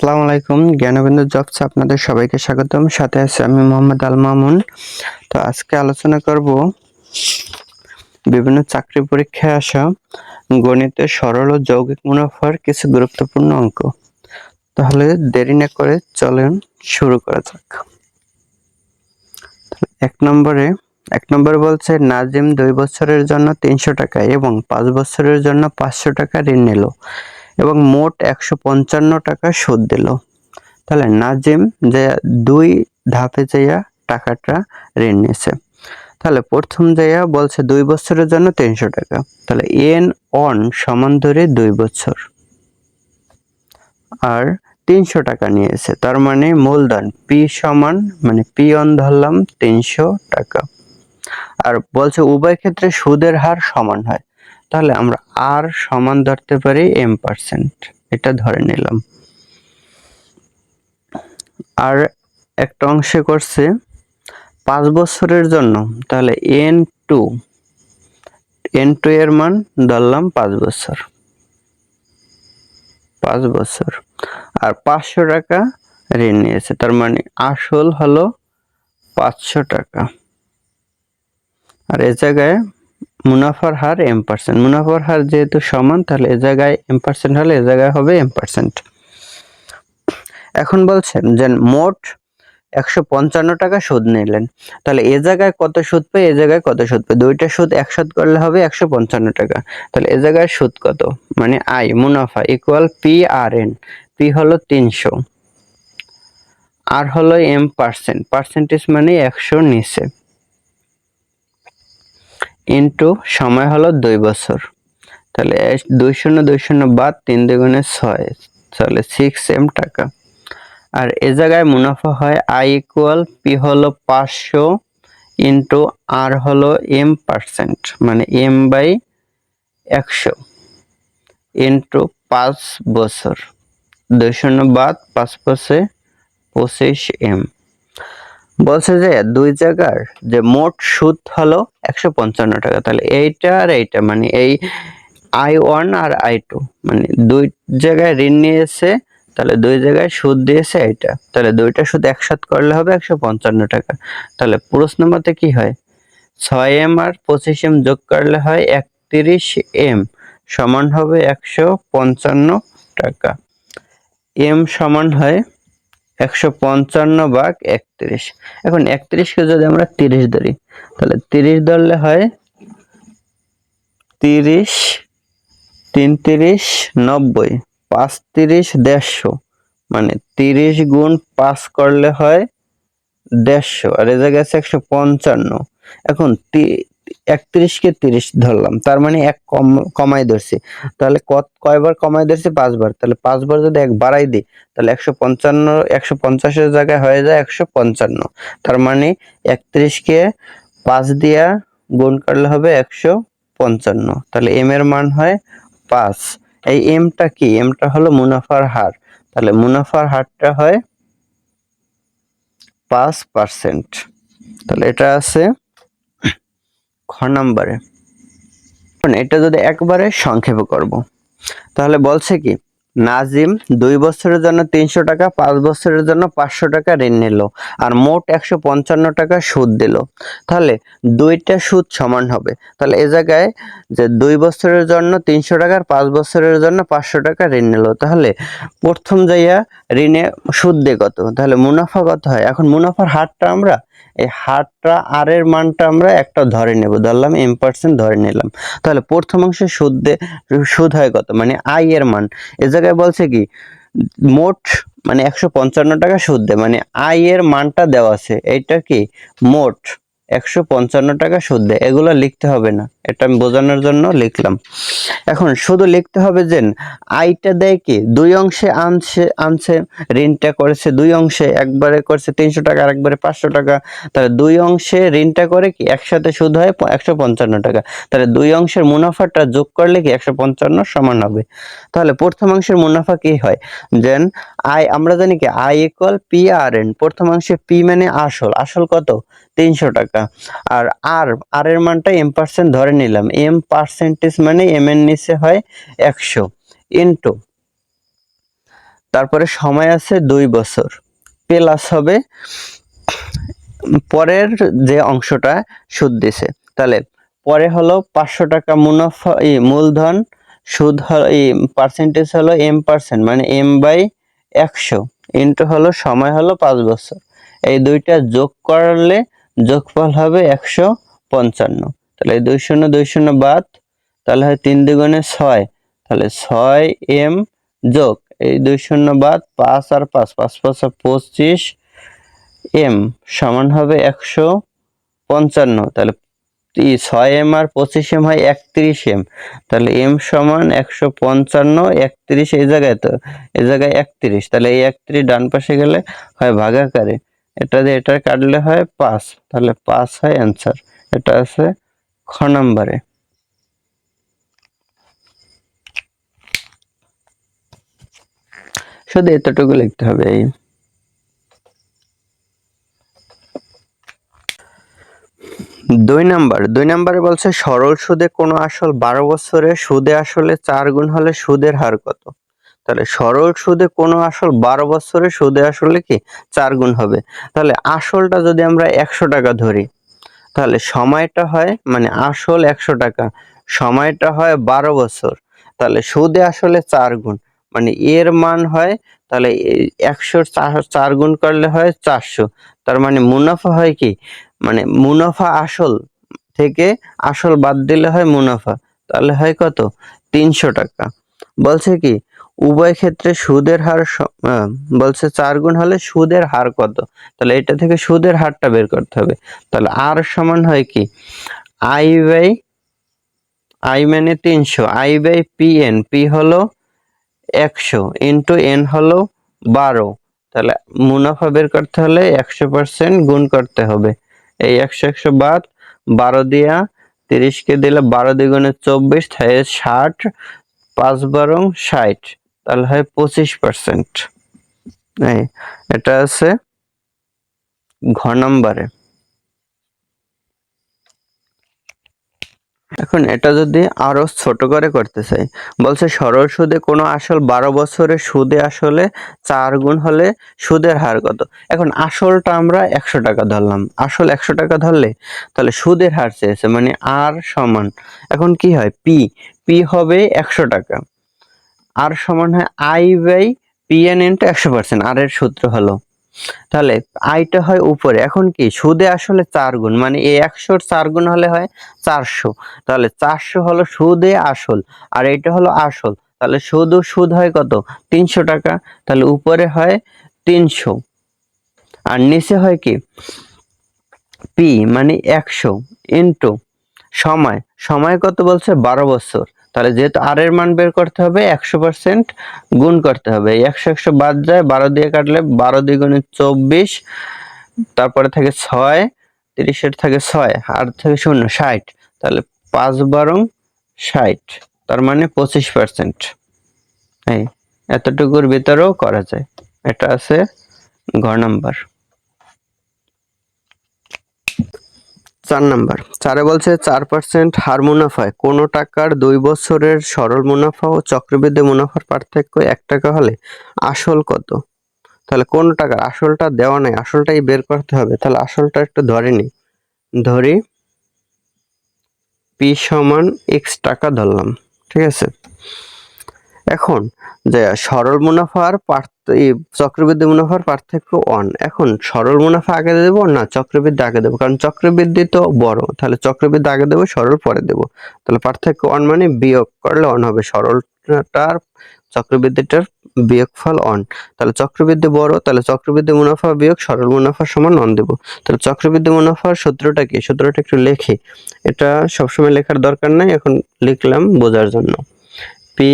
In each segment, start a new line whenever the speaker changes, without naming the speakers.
আসসালামু আলাইকুম, জ্ঞানবিন্দু জবস আপনাদের সবাইকে স্বাগতম। সাথে আছে আমি মোহাম্মদ আল মামুন। তো আজকে আলোচনা করব বিভিন্ন চাকরি পরীক্ষায় আসা গণিতের সরল ও যৌগিক মুনাফার কিছু গুরুত্বপূর্ণ অঙ্ক। তাহলে দেরি না করে চলেন শুরু করা যাক। এক নম্বরে বলছে নাজিম 2 বছরের জন্য 300 টাকা এবং 5 বছরের জন্য 500 টাকা ঋণ নিল এবং মোট 155 টাকা সুদ দিল। তাহলে নাজিম যে 2 ধাপে যাইয়া টাকাটা ঋণ নিয়েছে। তাহলে প্রথম যাইয়া বলছে 2 বছরের জন্য 300 টাকা। তাহলে এন অন সমান ধরে 2 বছর আর 300 টাকা নিয়েছে, তার মানে মূলধন পি সমান মানে পি অন ধরলাম 300 টাকা। আর বলছে উভয় ক্ষেত্রে সুদের হার সমান হয়, তাহলে আমরা আর সমান ধরতে পারি m%, এটা ধরে নিলাম। আর একটা অংশে করছে 5 বছরের জন্য, তাহলে n2 এর মান ধরলাম 5 বছর আর 500 টাকা ঋণ নিয়েছে, তার মানে আসল হলো 500 টাকা। আর এ জায়গায় মুনাফার হার m%, মুনাফার হার যেহেতু সমান, তাহলে এ জায়গায় m% হলে এ জায়গায় হবে m%। এখন বলছেন যে মোট 155 টাকা সুদ নিলেন, তাহলে এ জায়গায় কত সুদ পাই, এ জায়গায় কত সুদ পাই, দুইটা সুদ একসাথে করলে হবে 155 টাকা। তাহলে এ জায়গায় সুদ কত, মানে আই মুনাফা equal P R N. P হলো 300, আর হলো m%, পার্সেন্টেজ মানে 100 নিচে, ইনটু সময় হলো 2 বছর। তাহলে 2 বাদ 3 দুগুণে 6, তাহলে 6m টাকা। আর এ জায়গায় মুনাফা হয় আই ইকুয়াল পি হলো 500 ইন্টু আর হলো m%, মানে m/100 ইন্টু 5 বছর। 2 বাদ 5 5 25m। বলছে যে দুই জায়গার যে মোট সুদ হলো 155 টাকা। তাহলে এইটা আর এইটা মানে এই I1 আর I2 মানে দুই জায়গায় ঋণ নিয়েছে, তাহলে দুই জায়গায় সুদ দিয়েছে এইটা, তাহলে দুইটা সুদ একসাথে করলে হবে 155 টাকা। তাহলে প্রশ্ন মতে কি হয়, 6m আর 25m যোগ করলে হয় 31m সমান হবে 155 টাকা। m সমান হয় 155/31। এখন 31কে যদি আমরা 30 ধরি, তাহলে 30 ধরলে হয় 30 3 30 90, 5 30 150, মানে 30 গুণ 5 করলে হয় 150, আর এ জায়গায় আছে 155। এখন 31কে 30 ধরলাম, তার মানে এক কমাই ধরছি, তাহলে কয়বার কমাই ধরছি, 5 বার। তাহলে 5 বার যদি এক বাড়াই দিই, তাহলে 150 এর জায়গায় হয়ে যায় 155। তার মানে 31কে 5 দিয়া গুণ করলে হবে 155, তাহলে m এর মান হয় 5। এই mটা কি, mটা হলো মুনাফার হার, তাহলে মুনাফার হারটা হয় 5%। তাহলে এটা আছে খ নম্বরে। এটা যদি একবারে সংক্ষেপে করব, তাহলে বলছে কি নাজিম 2 বছরের জন্য 300 টাকা, 5 বছরের জন্য 500 টাকা ঋণ নিল আর মোট 155 টাকা সুদ দিল। তাহলে দুইটা সুদ সমান হবে, তাহলে এ জায়গায় যে 2 বছরের জন্য 300 টাকা আর 5 বছরের জন্য 500 টাকা ঋণ নিল, তাহলে প্রথম যাইয়া ঋণে সুদ দিয়ে কত, তাহলে মুনাফা কত হয়। এখন মুনাফার হারটা আমরা এই হারটা আর এর মানটা আমরা একটা ধরে নেব, ধরলাম m% ধরে নিলাম। তাহলে প্রথম অংশে সুদ হয় কত, মানে আই এর মান। এ জায়গায় বলছে কি মোট মানে 155 টাকা সুদ দেয়, মানে আই এর মানটা দেওয়া আছে, এইটা কি মোট 155 টাকা সুদ দেয়। এগুলো লিখতে হবে না, এটা আমি বোঝানোর জন্য লিখলাম। এখন শুধু লিখতে হবে যে আইটা দেয় কি দুই অংশে আনছে ঋণটা করেছে দুই অংশে, একবারে করছে 300 টাকা আর একবারে 500 টাকা। তাহলে দুই অংশে ঋণটা করে কি একসাথে সুদ হয় 155 টাকা। তাহলে দুই অংশের মুনাফাটা যোগ করলে কি 155 সমান হবে। তাহলে প্রথম অংশের মুনাফা কি হয়, যেন আই আমরা জানি কি I equal P R N. প্রথম অংশে পি মানে আসল কত 300 টাকা, আর আর এর মানটা m% ধরে নিলাম, m% মানে m এর নিচে হয় 100 ইনটু তারপরে সময় আছে 2 বছর, প্লাস হবে পরের যে অংশটা সুদ দিছে। তাহলে পরে হলো 500 টাকা মুনাফা মূলধন, সুদ পার্সেন্টেজ হলো m%, মানে m/100 ইন্টু হলো সময় হলো 5 বছর। এই দুইটা যোগ করলে যোগফল হবে 155। তাহলে 2 শূন্য 2 শূন্য বাদ, তাহলে হয় 3 দুগুণে 6, তাহলে 6m যোগ এই 2 শূন্য বাদ, 5 আর 5, 5 5 25 m সমান হবে 155। তাহলে 6m আর 25m হয় 31m। তাহলে m সমান 155, 31 এই জায়গায়, তো এই জায়গায় 31, তাহলে এই 31 ডান পাশে গেলে হয় ভাগাকারে, এটা দিয়ে এটা কাটলে হয় 5, তাহলে 5 হয় অ্যান্সার। এটা আছে খ নম্বরে। শুধু এতটুকু লিখতে হবে। এই 2 নম্বরে বলছে সরল সুদে কোনো আসল 12 বছরে সুদে আসলে 4 গুণ হলে সুদের হার কত? তাহলে সরল সুদে কোনো আসল 12 বছরে সুদে আসলে কি 4 গুণ হবে। তাহলে আসলটা যদি আমরা 100 টাকা ধরি, তাহলে সময়টা হয়, মানে আসল 100 টাকা, সময়টা হয় 12 বছর, তাহলে সুদে আসলে 4 গুণ, মানে এর মান হয়, তাহলে 100 4 গুণ করলে হয় 400। তার মানে মুনাফা হয় কি, মানে মুনাফা আসল থেকে আসল বাদ দিলে হয় মুনাফা, তাহলে হয় কত, 300 টাকা। বলছে কি উভয় ক্ষেত্রে সুদের হার বলছে 4 গুণ হলে সুদের হার কত? তাহলে এটা থেকে সুদের হারটা বের করতে হবে। তাহলে আর সমান হয় কি, I মানে 300, I/PN, P হলো 100 ইন্টু N হলো 12। তাহলে মুনাফা বের করতে হলে 100% গুণ করতে হবে। এই 100 100 বাদ, 12 দিয়া 30 কে দিলে 12 দ্বিগুণে 24, তাই 60, 5 12 60, তাহলে হয় 25%। এই এটা আছে ঘ নম্বরে। এখন এটা যদি আরো ছোট করে করতে চাই, বলছে সরল সুদে কোনো আসল 12 বছরে সুদে আসলে 4 গুণ হলে সুদের হার কত? এখন আসলটা আমরা 100 টাকা ধরলাম, আসল 100 টাকা ধরলে তাহলে সুদের হার চেয়েছে, মানে আর সমান, এখন কি হয়, পি হবে 100 টাকা, আর সমান হয় I/PN ইন্টু 100%, আর এর সূত্র হলো, তাহলে আইটা হয় উপরে। এখন কি সুদে আসলে 4 গুণ, মানে এই 100 4 গুণ হলে হয় 400, তাহলে 400 হলো সুদে আসল, আর এটা হলো আসল, তাহলে সুদ হয় কত, 300 টাকা। তাহলে উপরে হয় 300 আর নিচে হয় কি, পি মানে 100 ইন্টু সময় কত বলছে, 12 বছর। তাহলে যেহেতু আর এর মান বের করতে হবে 100% গুণ করতে হবে, 100 100 বাদ যায়, 12 দিয়ে কাটলে 12 দ্বিগুণে 24, তারপরে থাকে 6, 30 এর থাকে 6 আর থাকে 0, 60, তাহলে 5 12 60, তার মানে 25%। এই এতটুকুর ভিতরেও করা যায়। এটা আছে ঘ নাম্বার। 4 বলছে 4% হার মুনাফায় কোনো টাকার 2 বছরের সরল মুনাফা ও চক্রবৃদ্ধি মুনাফার পার্থক্য 1 টাকা হলে আসল কত? তাহলে কোন টাকার, আসলটা দেওয়া নাই, আসলটাই বের করতে হবে। তাহলে আসলটা একটু ধরি পি সমান x টাকা ধরলাম, ঠিক আছে। এখন যে সরল মুনাফার চক্রবৃদ্ধি মুনাফার পার্থক্য 1, এখন সরল মুনাফা আগে দেব না চক্রবৃদ্ধি আগে দেব, কারণ চক্রবৃদ্ধি তো বড়, তাহলে চক্রবৃদ্ধি আগে দেব, সরল পরে দেব। তাহলে পার্থক্য 1 মানে বিয়োগ করলে 1 হবে, সরলটার চক্রবৃদ্ধিটার বিয়োগফল 1। তাহলে চক্রবৃদ্ধি বড়, তাহলে চক্রবৃদ্ধি মুনাফা বিয়োগ সরল মুনাফা সমান 1 দেব। তাহলে চক্রবৃদ্ধি মুনাফার সূত্রটা কি, সূত্রটা একটু লেখি, এটা সবসময় লেখার দরকার নাই, এখন লিখলাম বোঝার জন্য। পি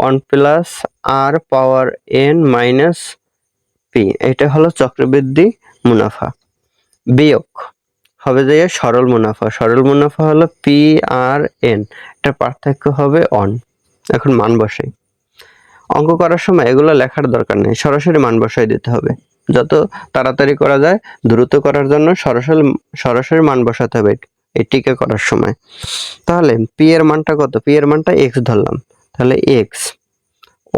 1 প্লাস আর পাওয়ার n মাইনাস পি, এটা হলো চক্রবৃদ্ধি মুনাফা, বিয়োগ হবে যে সরল মুনাফা হলো পি আর এন, এটা পার্থক্য হবে 1। এখন মান বসাই, অঙ্ক করার সময় এগুলো লেখার দরকার নেই, সরাসরি মান বসাই দিতে হবে। যত তাড়াতাড়ি করা যায়, দ্রুত করার জন্য সরাসরি মান বসাতে হবে এই টিকে করার সময়। তাহলে পি এর মানটা কত, পি এর মানটা x ধরলাম, তাহলে x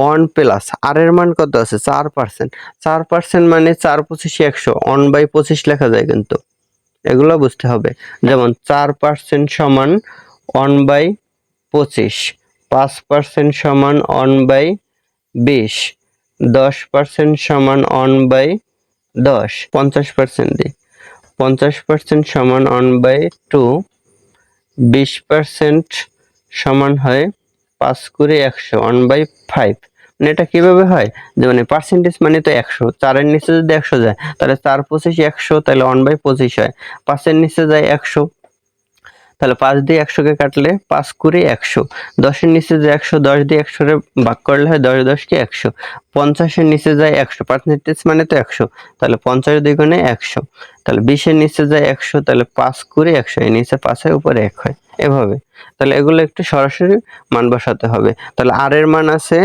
1 প্লাস আর এর মান কত আছে 4%। 4% মানে 4 25 100, 1/25 লেখা যায় কিন্তু, এগুলো বুঝতে হবে। যেমন 4% সমান 1/25, 5% সমান 1/20, 10% সমান 1/10, 50% দিই, 50% সমান 1/2, 20% সমান হয় 5 করে 100, 1/5। মানে এটা কিভাবে হয়, যে মানে পার্সেন্টেজ মানে তো 100, 4 এর নিচে যদি 100 যায় তাহলে 4 25 100, তাহলে 1/25 হয়। 5 এর নিচে যায় 100, তাহলে 5 দিয়ে 100 কে কাটলে 5 করে 100, 10 এর নিচে যে 100, 10 দিয়ে 100 রে ভাগ করলে হয় 10 10 কে 100, 50 এর নিচে যায় 100, পার্সেন্টেজ মানে তো 100, তাহলে 50 2 গুণে 100, তাহলে 20 এর নিচে যায় 100, তাহলে 5 করে 100, এর নিচে 5 হয় উপরে 1 হয়, এভাবে। তাহলে এগুলো একটু সরাসরি মান বসাতে হবে। তাহলে আর এর মান আছে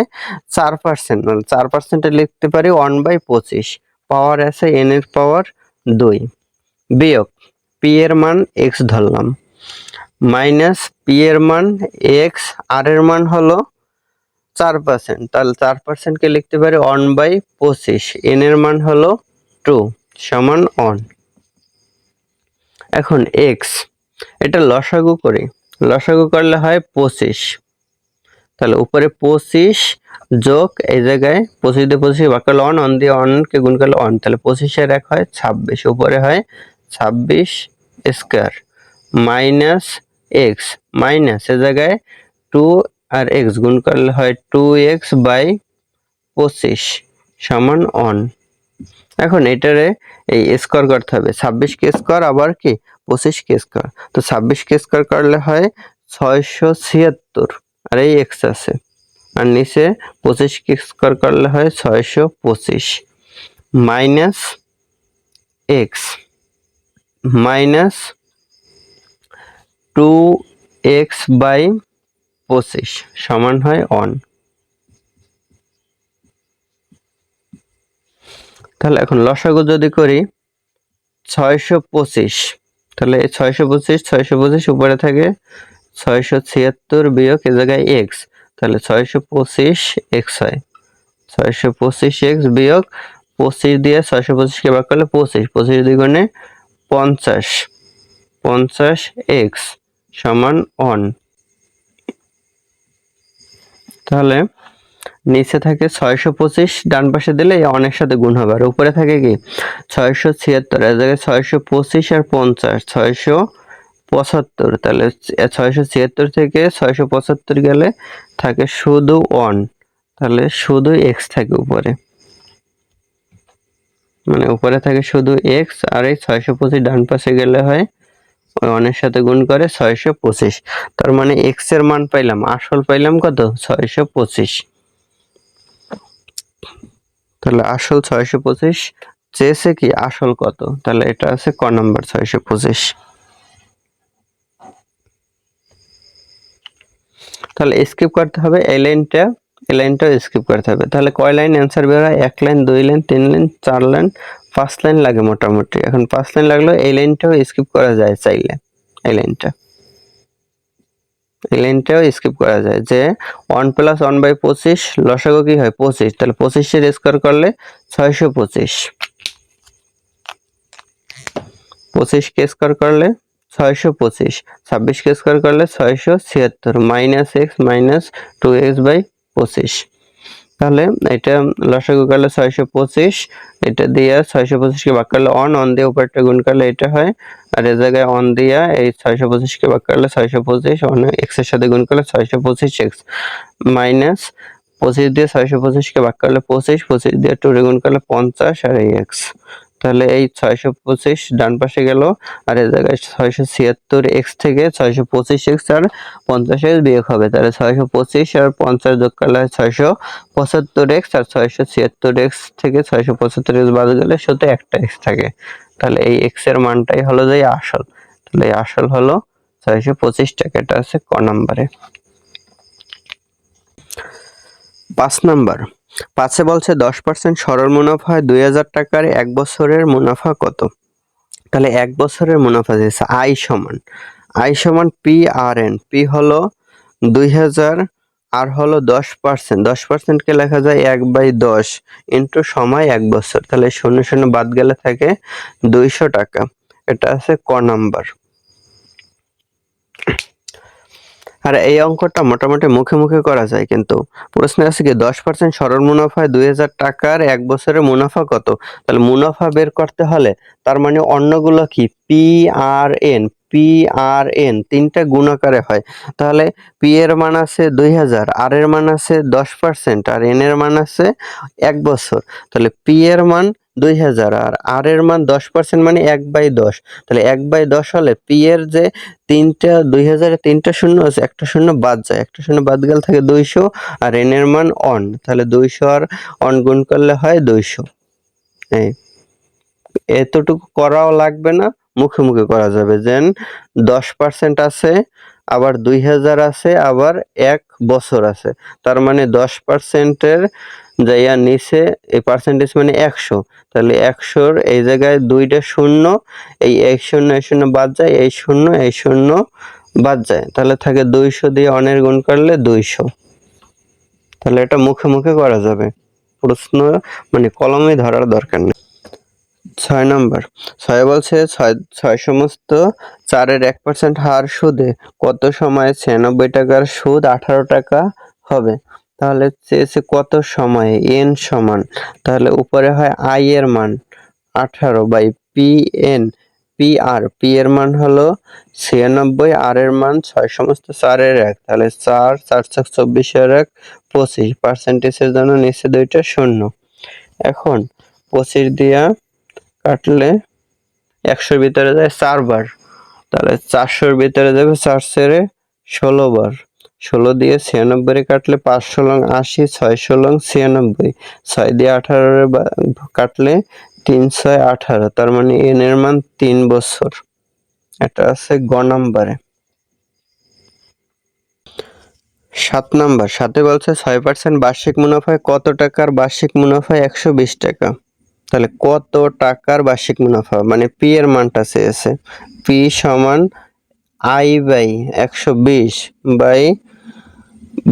4%, মানে 4% এ লিখতে পারি 1/25, পাওয়ার আছে n এর পাওয়ার 2, বিয়োগ p এর মান x ধরলাম, মাইনাস পি এর মান এক্স, আর এর মান হলো 4%, তাহলে 4% কে লিখতে পারি 1/25, এন এর মান হলো 2 সমান 1। এখন এক্স, এটা লসাগু করি, লসাগু করলে হয় 25, তাহলে উপরে 25 যোগ এই জায়গায় 25 দিয়ে 25 ভাগ করলে 1, 1 দিয়ে 1 কে গুণ করলে 1, তাহলে 25 এর 1 হয় 26, উপরে হয় 26 স্কয়ার, মাইনাস এক্স, মাইনাস এ জায়গায় 2 আর এক্স গুণ করলে হয় 2x/25 সমান 1। এখন এটারে এই স্কয়ার করতে হবে, 26 কে স্কয়ার আবার কি 25 কে স্কয়ার, তো 26 কে স্কয়ার করলে হয় 676, আর এই এক্স আছে, আর নিচে 25 কে স্কয়ার করলে হয় 625, মাইনাস এক্স, মাইনাস 2x/25 সমান হয় 1। তাহলে এখন লসাগু যদি করি 625, তাহলে 625 উপরে থাকে 676 বিয়োগ এ জায়গায় x, তাহলে 625 x হয়, 625 x বিয়োগ 25 দিয়ে 625 কে ভাগ করলে 25, 25 দ্বিগুণে 50, 50 x সমান 1। তাহলে নিচে থাকে 625, ডান পাশে দিলে অনেক সাথে গুণ হবে, আর উপরে থাকে কি 676, এর জায়গায় 625 আর 50 675, তাহলে 676 থেকে 675 গেলে থাকে শুধু 1, তাহলে শুধু x থাকে উপরে, মানে উপরে থাকে শুধু x, আর এই 625 ডান পাশে গেলে হয় ওই অনেক সাথে গুণ করে 625, তার মানে x এর মান পাইলাম, আসল পাইলাম কত 625। তাহলে আসল 625, চেয়েছে কি আসল কত, তাহলে এটা আছে ক নাম্বার 625। তাহলে স্কিপ করতে হবে এই লাইনটা, এই লাইনটাও স্কিপ করতে হবে। তাহলে কয় লাইন অ্যান্সার বের হয়, 1 line, 2 line, 3 line, 4 line, 5 line লাগে মোটামুটি। এখন 5 লাইন লাগলো, এই লাইনটাও স্কিপ করা যায় চাইলে, এই লাইনটাও স্কিপ করা যায়, যে 1 + 1/25 লসাগু কি হয় 25, তাহলে 25 এর স্কয়ার করলে 625, 25 কে স্কয়ার করলে 625, 26 কে স্কয়ার করলে 676, মাইনাস এক্স মাইনাস 2x/25, তাহলে এটা লসাগু করলে 625, এটা দিয়ে 625 কে ভাগ করলে 1, 1 দিয়ে উপরটা গুণ করলে এটা হয়, আর এই জায়গায় 1 দিয়া এই 625 কে ভাগ করলে 625, 1 x এর সাথে গুণ করলে 625x, মাইনাস 25 দিয়ে 625 কে ভাগ করলে 25, 25 দিয়ে 2 রে গুণ করলে 50, আর এই x, তাহলে এই 625 ডান পাশে গেল, আর এই জায়গায় 676x থেকে 625x আর 50x বিয়োগ হবে, তাহলে 625 আর 50 যোগ করলে 675x, আর 676x থেকে 675x বাদ গেলে শুধু একটা x থাকে, তাহলে এই x এর মানটাই হলো যে আসল, তাহলে এই আসল হলো 625 টাকা, এটা আছে ক নম্বরে। 5 নাম্বার, 5-এ বলছে 10% সরল মুনাফা হয় 2000 টাকার, 1 বছরের মুনাফা কত? তাহলে 1 বছরের মুনাফা দিয়েছে আই সমান পি আর এন, পি হলো 2000, আর হলো 10%, 10%কে লেখা যায় 1/10 ইন্টু সময় 1 বছর। তাহলে 0 0 বাদ গেলে থাকে 200 টাকা। এটা আছে ক নাম্বার। আর এই অঙ্কটা মোটামুটি মুখে মুখে করা যায়, কিন্তু প্রশ্নে আছে কি 10% সরল মুনাফায় 2000 টাকার 1 বছরের মুনাফা কত? তাহলে মুনাফা বের করতে হলে তার মানে অন্যগুলো কি PRN তিনটা গুণাকারে হয়। তাহলে P এর মান আছে 2000, R এর মান আছে 10% আর N এর মান আছে 1 বছর। তাহলে P এর মান 2000 আর R এর মান 10% মানে 1/10। তাহলে 1/10 হলে P এর যে 2000 এ 3টা শূন্য আছে, একটা শূন্য বাদ যায়, একটা শূন্য বাদ গেলে থাকে 200 আর N এর মান অন। তাহলে 200 আর অন গুণ করলে হয় 200। এই এতটুকু করাও লাগবে না, মুখে মুখে করা যাবে। যেন 10% আছে, আবার 2000 আছে, আবার 1 বছর আছে। তার মানে 10%-এর যাইয়া নিচে এই পার্সেন্টেজ মানে 100। তাহলে 100-র এই জায়গায় 2টা শূন্য, এই 0 বাদ যায়, এই শূন্য বাদ যায়। তাহলে থাকে 200 দিয়ে অনের গুণ করলে 200। তাহলে এটা মুখে মুখে করা যাবে, প্রশ্ন মানে কলমে ধরার দরকার নেই। 6 নাম্বার। 6 বলছে 6 সমস্ত 4-এর 1% হার সুদে কত সময়ে 96 টাকার সুদ 18 টাকা হবে? তাহলে চেয়েছে কত সময়ে, n সমান, তাহলে উপরে হয় i এর মান 18 বাই p এর মান হলো 96, r এর মান 6 সমস্ত 4-এর 1, তাহলে 4 4 ছক 24-এর 1 25, পার্সেন্টেজের জন্য নিচে দুইটা শূন্য। এখন 25 দিয়া কাটলে 100-র ভিতরে যায় 4 বার, তাহলে 400-র ভিতরে যাবে 4 ছেড়ে 16 বার। 16 দিয়ে 96 কাটলে 5 ষোলং 80, 6 ষোলং 96, 6 দিয়ে 18 কাটলে 3 6 18, তার মানে n এর মান 3 বছর। এটা আছে গ নাম্বারে। 7 নাম্বার। 7-এ বলছে 6% বার্ষিক মুনাফায় কত টাকার বার্ষিক মুনাফায় 120 টাকা। তাহলে কত টাকার বার্ষিক মুনাফা, মানে পি এর মানটা চেয়েছে। পি সমান i বাই 120 বাই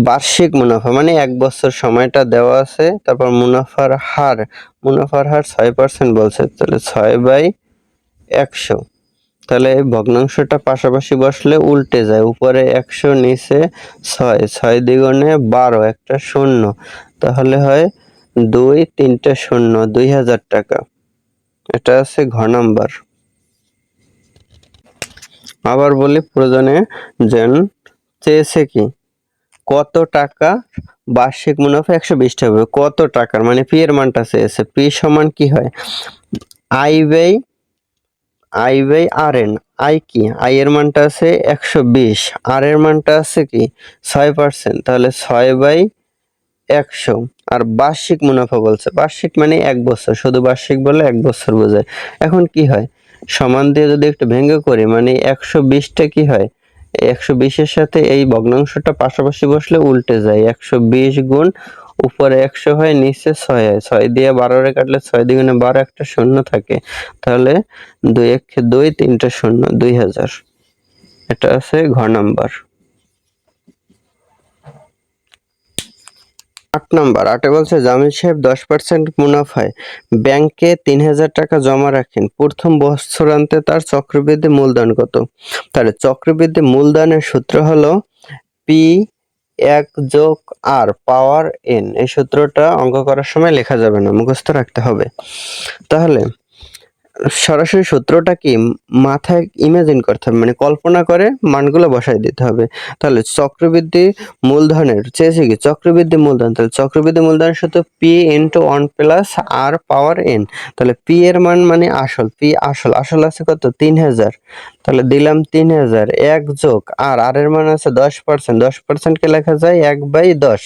বার্ষিক মুনাফা, মানে 1 বছর সময়টা দেওয়া আছে, তারপর মুনাফার হার 6% বলছে, তাহলে 6/100। তাহলে ভগ্নাংশটা পাশাপাশি বসলে উল্টে যায়, উপরে 100 নিচে 6, 6 দ্বিগুণে 12, একটা শূন্য, তাহলে হয় 2 3টে শূন্য, 2000 টাকা। এটা আছে ঘ নাম্বার। আবার বলি প্রয়োজনে যেন চেয়েছে কি কত টাকা বার্ষিক মুনাফা 120 টাকা হবে, কত টাকার মানে পি এর মানটা চেয়েছে। পি সমান কি হয় i by R N. I কি, আই এর মানটা আছে 120, আর এর মানটা আছে কি 6%, তাহলে 6/100। আর বার্ষিক মুনাফা বলছে, বার্ষিক মানে 1 বছর, শুধু বার্ষিক বলে 1 বছর বোঝায়। এখন কি হয়, সমান দিয়ে যদি একটু ভেঙে করি, মানে 120টা কি হয়, 120-এর সাথে এই ভগ্নাংশটা পাশাপাশি বসলে উল্টে যায়, 120 গুণ উপরে 100 হয়, নিচে 6 হয়, 6 দিয়ে 12 কাটলে 6 দ্বিগুণে 12, একটা শূন্য থাকে, তাহলে 2 1 2, 3টে শূন্য, 2000। এটা আছে ঘ নাম্বার। 8 নাম্বার। 8-এ বলছে জামিল সাহেব 10% মুনাফায় ব্যাংকে 3000 টাকা জমা রাখেন, প্রথম বছরান্তে তার চক্রবৃদ্ধি মূলধন কত? তাহলে চক্রবৃদ্ধি মূলধনের সূত্র হলো P1 যোগ R পাওয়ার N। এই সূত্রটা অঙ্ক করার সময় লেখা যাবে না, মুখস্থ রাখতে হবে। তাহলে সরাসরি সূত্রটা কি মাথায় ইমাজিন করতে হবে, মানে কল্পনা করে মানগুলো বসাই দিতে হবে। তাহলে চক্রবৃদ্ধি মূলধনের চেয়েছে কি চক্রবৃদ্ধি মূলধন, তাহলে চক্রবৃদ্ধি মূলধনের সূত্র P × 1 + R পাওয়ার N। তাহলে P এর মান মানে আসল, P আসল আছে কত 3000, তাহলে দিলাম 3000, 1 যোগ R এর মান আছে 10%, 10% কে লেখা যায় 1/10,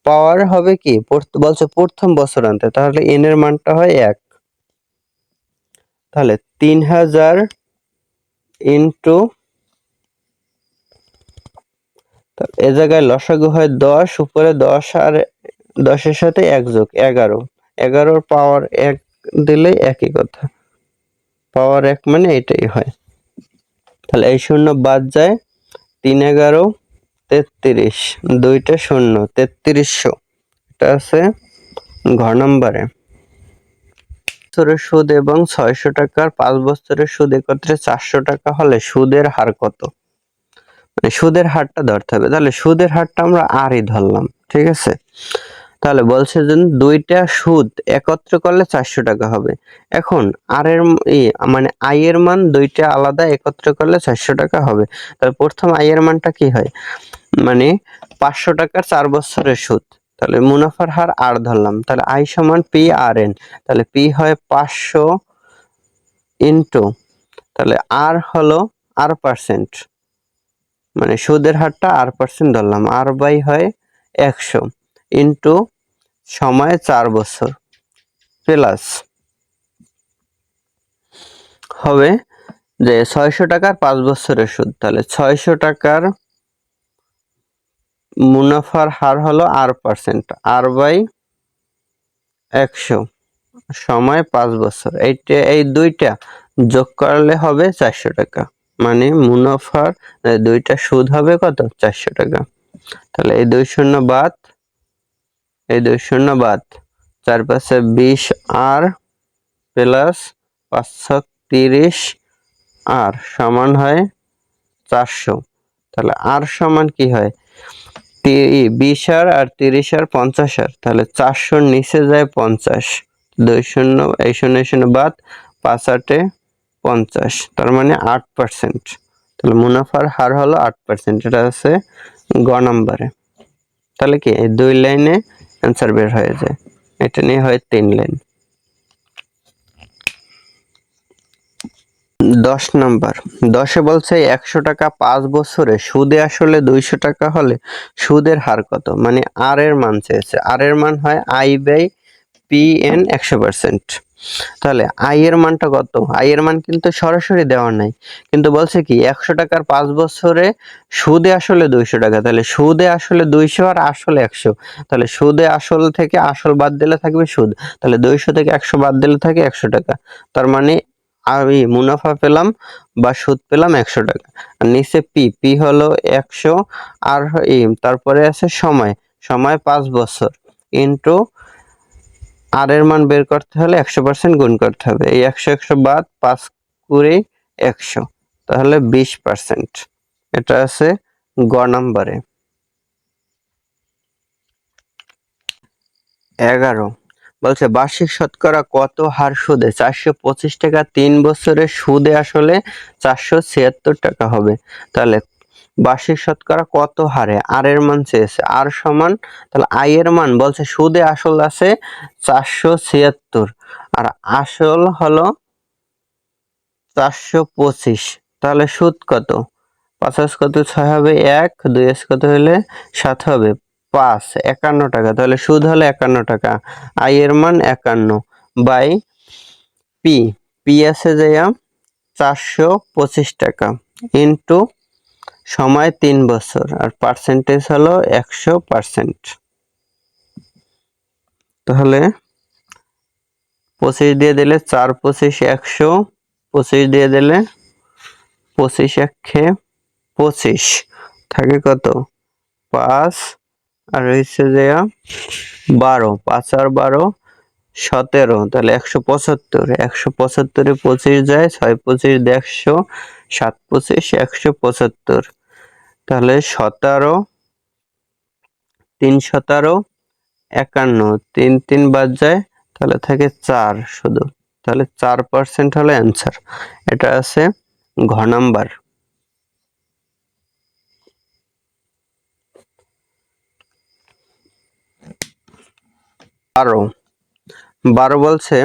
পাওয়ার হবে কি বলছে প্রথম বছরান্তে, তাহলে N এর মানটা হয় 1। তাহলে 3000 ইন্টু, এ জায়গায় লসাগু হয় 10, উপরে 10 আর 10-এর সাথে 1 যোগ 11, 11-র পাওয়ার 1 দিলে একই কথা, পাওয়ার 1 মানে এটাই হয়। তাহলে এই শূন্য বাদ যায়, 3 11 33, দুইটা শূন্য 3300, এটা আছে ঘ নম্বরে। বছরের সুদ এবং 600 টাকার 5 বছরের সুদ একত্রে 400 টাকা হলে সুদের হার কত? মানে সুদের হারটা ধরতে হবে। তাহলে সুদের হারটা আমরা আরই ধরলাম, ঠিক আছে। তাহলে বলছে যে দুইটা সুদ একত্র করলে 400 টাকা হবে। এখন আর এর মানে আই এর মান দুইটা আলাদা একত্র করলে 400 টাকা হবে। তাহলে প্রথম আই এর মানটা কি হয়, মানে 500 টাকার 4 বছরের সুদ। তাহলে মুনাফার হার আর ধরলাম, তাহলে আই সমান পি আর এন। তাহলে পি হয় 500 ইন্টু, তাহলে আর হলো আর পার্সেন্ট, মানে সুদের হারটা আর পার্সেন্ট ধরলাম, আর বাই হয় 100 ইন্টু সময় 4 বছর প্লাস হবে যে 600 টাকার 5 বছরের সুদ। তাহলে 600 টাকার মুনাফার হার হলো আর পার্সেন্ট, আর বাই 100 সময় 5 বছর। এইটা এই দুইটা যোগ করলে হবে 400 টাকা, মানে মুনাফার দুইটা সুদ হবে কত, 400 টাকা। তাহলে এই 2 শূন্য বাদ, এই 2 শূন্য বাদ, 4 5 20 আর প্লাস 5 30 আর সমান হয় 400। তাহলে আর সমান কি হয়, 20 আর 30 আর 50 আর, তাহলে 400 নিচে যায় 50, 2 শূন্য এই শূন্য শূন্য বাদ, 5 8 50, তার মানে 8%। তাহলে মুনাফার হার হলো 8%, এটা আছে গ নম্বরে। তাহলে কি এই 2 লাইনে অ্যান্সার বের হয়ে যায়, এটা নিয়ে হয় 3 লাইন। 10 নাম্বার, 10-এ বলছে 100 টাকা 5 বছরে সুদে আসলে 200 টাকা হলে সুদের হার কত? মানে আর এর মান চেয়েছে, আর এর মান হয় আই বাই পি এন 100%। তাহলে আই এর মানটা কত? আই এর মান কিন্তু সরাসরি দেওয়া নাই, কিন্তু বলছে কি 100 টাকার 5 বছরে সুদে আসলে 200 টাকা। তাহলে সুদে আসলে 200 আর আসলে 100, তাহলে সুদে আসল থেকে আসল বাদ দিলে থাকবে সুদ। তাহলে 200 থেকে 100 বাদ দিলে থাকে 100 টাকা। তার মানে আমি মুনাফা পেলাম বা সুদ পেলাম 100 টাকা। আর নিচে পি, পি হলো 100 আর তারপরে আছে সময়, সময় 5 বছর ইন্টু আর এর মান বের করতে হলে 100% গুণ করতে হবে। এই 100 100 বাদ, 5 কুড়ি 100, তাহলে 20%। এটা আছে গ নম্বরে। 11 বলছে বার্ষিক শতকরা কত হার সুদে 425 টাকা 3 বছরের সুদে আসলে 476 টাকা হবে? তাহলে বার্ষিক শতকরা কত হারে, আর এর মান চেয়েছে, আর সমান, তাহলে আই এর মান বলছে সুদে আসল আছে 476 আর আসল হলো 425, তাহলে সুদ কত, ৫ কত 6 হবে 1, 2 কত হলে 7 হবে 5, 51 টাকা। তাহলে সুদ হলো 51 টাকা, আই এর মান 51 বাই পি, পি আছে যে 425 টাকা ইন্টু সময় 3 বছর আর পার্সেন্টেজ হলো 100%। তাহলে 25 দিয়ে দিলে 4 25 100, 25 দিয়ে দিলে 25 1 25 থাকে কত 5 আর হচ্ছে যে 12, 5 আর 12 17, তাহলে 175, 175-এ 25 যায়, 6 25 100, 7 25 175, তাহলে 17 3 17 51, 3 3 বাদ যায়, তাহলে থাকে 4 শুধু। তাহলে 4% হলো অ্যান্সার। এটা আছে ঘ নাম্বার। 12 বলছে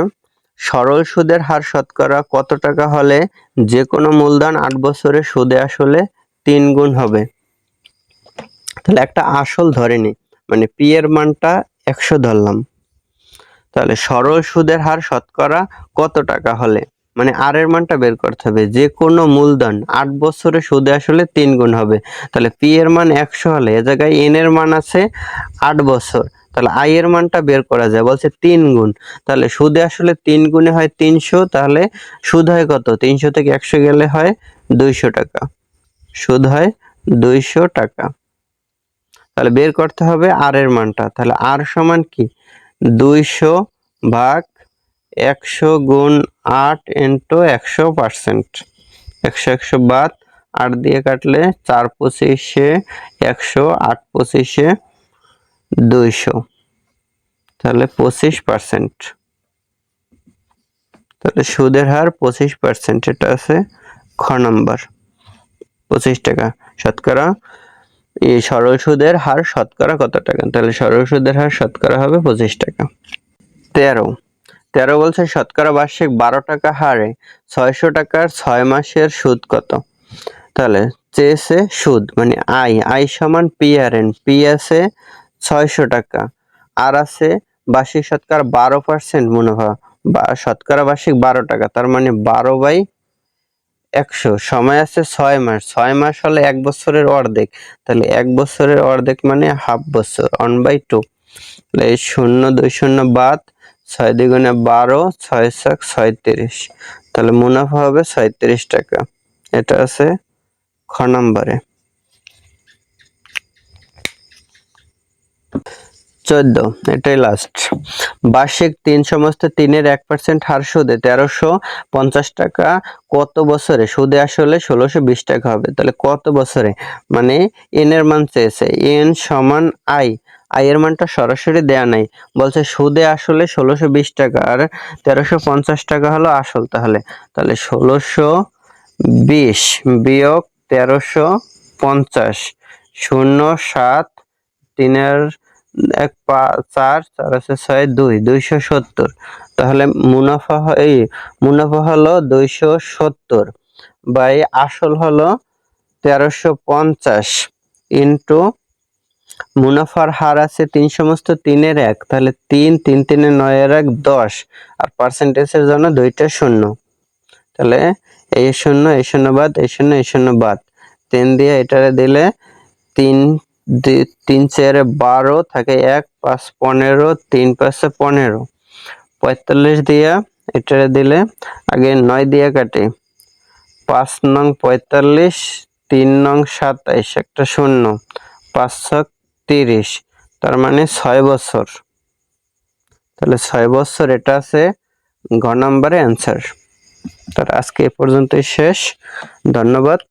সরল সুদের হার শতকরা কত টাকা হলে যে কোনো মূলধন 8 বছরে সুদে আসলে 3 গুণ হবে? তাহলে একটা আসল ধরে নি, মানে পি এর মানটা 100 ধরলাম। তাহলে সরল সুদের হার শতকরা কত টাকা হলে, মানে আর এর মানটা বের করতে হবে, যে কোনো মূলধন 8 বছরে সুদে আসলে 3 গুণ হবে। তাহলে পি এর মান 100 হলে এ জায়গায় এন এর মান আছে 8 বছর, তাহলে আই এর মানটা বের করা যায়, বলছে 3 গুণ। তাহলে সুদে আসলে 3 গুণে হয় 300, তাহলে সুদ হয় কত, 300 থেকে 100 গেলে হয় 200 টাকা, সুদ হয় 200 টাকা। তাহলে বের করতে হবে আর এর মানটা। তাহলে আর সমান কি 200 ভাগ 100 গুণ 8 ইন্টু 100%। 100 বাদ, 8 দিয়ে কাটলে 4 25 100, 8 25 200, তাহলে 25%। তাহলে সুদের হার 25%, এটা আছে খ নাম্বার। 25 টাকা শতকরা। এই সরল সুদের হার শতকরা কত টাকা? তাহলে সরল সুদের হার শতকরা হবে 25 টাকা। 13 বলছে শতকরা বার্ষিক 12 টাকা হারে 600 টাকার 6 মাসের সুদ কত? তাহলে চেয়েছে সুদ মানে আই সমান পি আর এন। পি আছে 600 টাকা, আর আছে বার্ষিক শতকরা 12% মুনাফা, বা শতকরা বার্ষিক 12 টাকা, তার মানে 12/100। সময় আছে 6 মাস, 6 মাস হলে 1 বছরের অর্ধেক, তাহলে 1 বছরের অর্ধেক মানে হাফ বছর, 1/2। তাহলে এই 0 2 0 বাদ, 6 দ্বিগুণে 12, 6 ছক 36, তাহলে মুনাফা হবে 36 টাকা। এটা আছে খ নম্বরে। 14, এটাই লাস্ট। বার্ষিক 3 সমস্ত 3-এর 1% হার সুদে 1350 টাকা কত বছরে সুদে আসলে 1620 টাকা হবে? তাহলে কত বছরে মানে এন এর মান চেয়েছে। এন সমান আই এর মানটা সরাসরি দেয়া নাই, বলছে সুদে আসলে 1620 টাকা আর 1350 টাকা হলো আসল। তাহলে 1620 বিয়োগ 1350, 0 7 3-এর 1 4 4 আছে 6 2 270। তাহলে মুনাফা হলো 270 বাই আসল হলো 1350 ইন্টু মুনাফার হার আছে 3 সমস্ত 3-এর 1, তাহলে 3 3 3 9 এর 1 10, আর পার্সেন্টেজের জন্য দুইটা শূন্য। তাহলে এই শূন্য এই শূন্য বাদ, এই শূন্য এই শূন্য বাদ, 3 দিয়ে এটারে দিলে 3 3 4 12 থাকে 1 5 15, 3 5 15, 45 দিয়া এটারে দিলে আগে 9 দিয়ে কাটে, 5 নং 45, 3 নং 27, একটা শূন্য, 5 ছক 30, তার মানে 6 বছর। তাহলে 6 বছর, এটা আছে ঘ নম্বরে অ্যান্সার। তার আজকে এ পর্যন্তই শেষ। ধন্যবাদ।